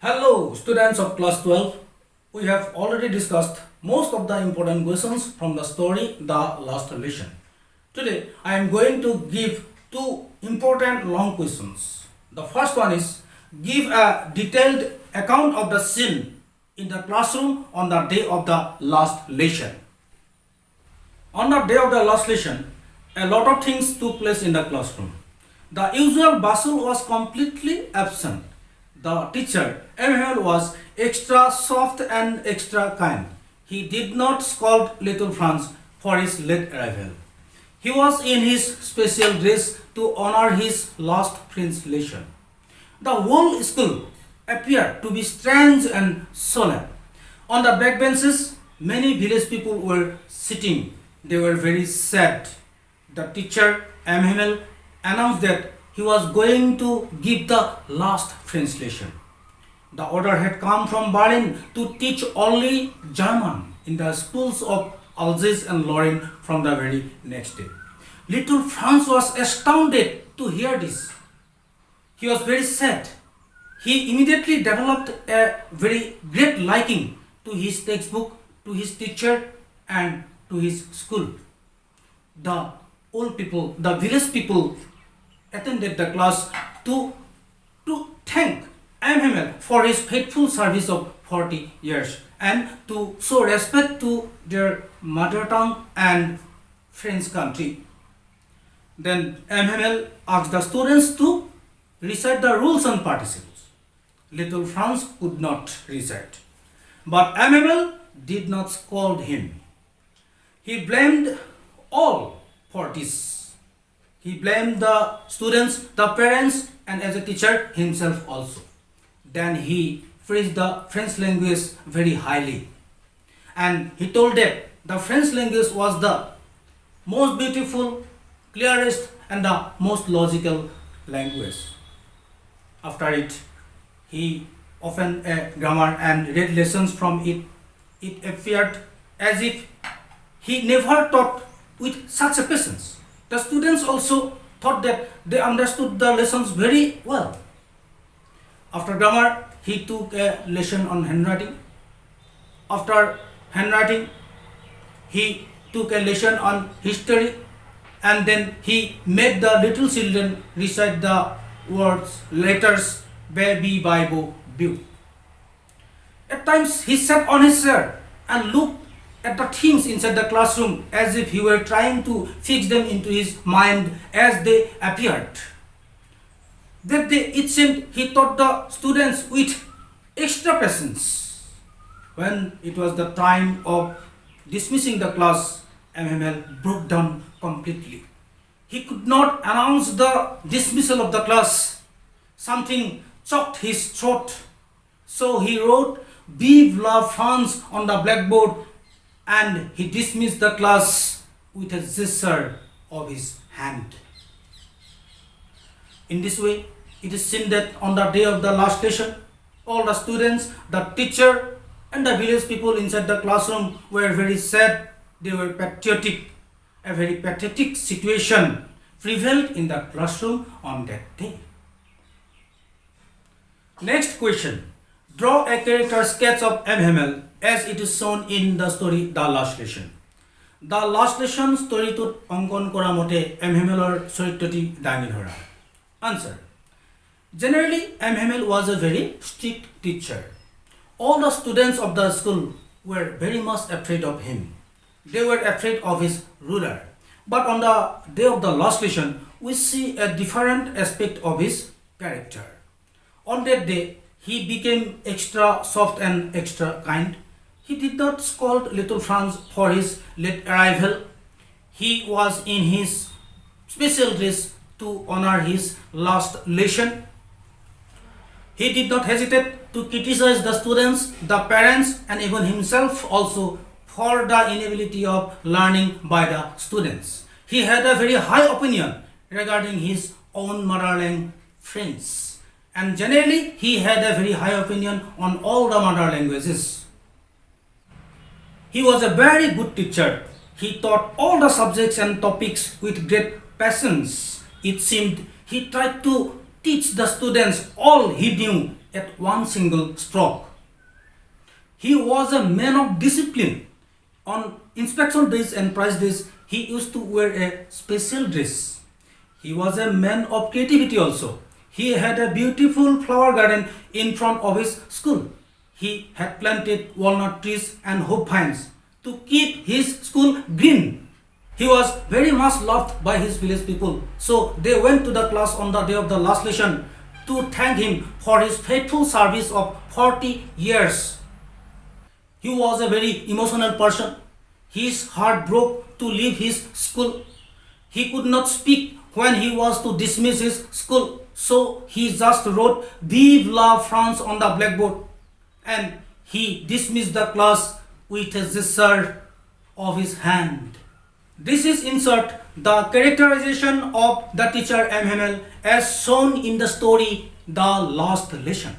Hello students of class 12. We have already discussed most of the important questions from the story The Last Lesson. Today I am going to give two important long questions. The first one is give a detailed account of the scene in the classroom on the day of the last lesson. On the day of the last lesson, a lot of things took place in the classroom. The usual bustle was completely absent. The teacher, Emmanuel, was extra soft and extra kind. He did not scold little Franz for his late arrival. He was in his special dress to honor his last French lesson. The whole school appeared to be strange and solemn. On the backbenches, many village people were sitting. They were very sad. The teacher, Emmanuel, announced that he was going to give the last French lesson. The order had come from Berlin to teach only German in the schools of Alsace and Lorraine from the very next day. Little Franz was astounded to hear this. He was very sad. He immediately developed a very great liking to his textbook, to his teacher, and to his school. The old people, the village people attended the class to thank Emmanuel for his faithful service of 40 years and to show respect to their mother tongue and French country. Then Emmanuel asked the students to recite the rules and participles. Little Franz could not recite, but Emmanuel did not scold him. He blamed all for this. He blamed the students, the parents, and as a teacher himself also. Then he praised the French language very highly. And he told that the French language was the most beautiful, clearest, and the most logical language. After it, he opened a grammar and read lessons from it. It appeared as if he never taught with such a patience. The students also thought that they understood the lessons very well. After grammar, he took a lesson on handwriting. After handwriting, he took a lesson on history, and then he made the little children recite the words, letters, baby, bible, beau. At times, he sat on his chair and looked at the things inside the classroom as if he were trying to fix them into his mind as they appeared. That day it seemed he taught the students with extra patience. When it was the time of dismissing the class, Emmanuel broke down completely. He could not announce the dismissal of the class. Something choked his throat. So he wrote "Vive la France" on the blackboard, and he dismissed the class with a gesture of his hand. In this way, it is seen that on the day of the last lesson, all the students, the teacher, and the village people inside the classroom were very sad. They were patriotic. A very pathetic situation prevailed in the classroom on that day. Next question. Draw a character sketch of Emmanuel as it is shown in the story The Last Lesson. The Last Lesson story to অঙ্কন করা মতে Emmanuelৰ চৰিত্ৰটি দাঙি ধৰা. Answer. Generally, Emmanuel was a very strict teacher. All the students of the school were very much afraid of him. They were afraid of his ruler. But on the day of the last lesson, we see a different aspect of his character. On that day, he became extra soft and extra kind. He did not scold little Franz for his late arrival. He was in his special dress to honor his last lesson. He did not hesitate to criticize the students, the parents, and even himself also for the inability of learning by the students. He had a very high opinion regarding his own mother tongue, French. And generally, he had a very high opinion on all the mother languages. He was a very good teacher. He taught all the subjects and topics with great patience. It seemed he tried to teach the students all he knew at one single stroke. He was a man of discipline. On inspection days and prize days, he used to wear a special dress. He was a man of creativity also. He had a beautiful flower garden in front of his school. He had planted walnut trees and hope vines to keep his school green. He was very much loved by his village people. So they went to the class on the day of the last lesson to thank him for his faithful service of 40 years. He was a very emotional person. His heart broke to leave his school. He could not speak when he was to dismiss his school. So he just wrote Vive la France on the blackboard and he dismissed the class with a gesture of his hand. This is insert the characterization of the teacher MML as shown in the story The Last Lesson.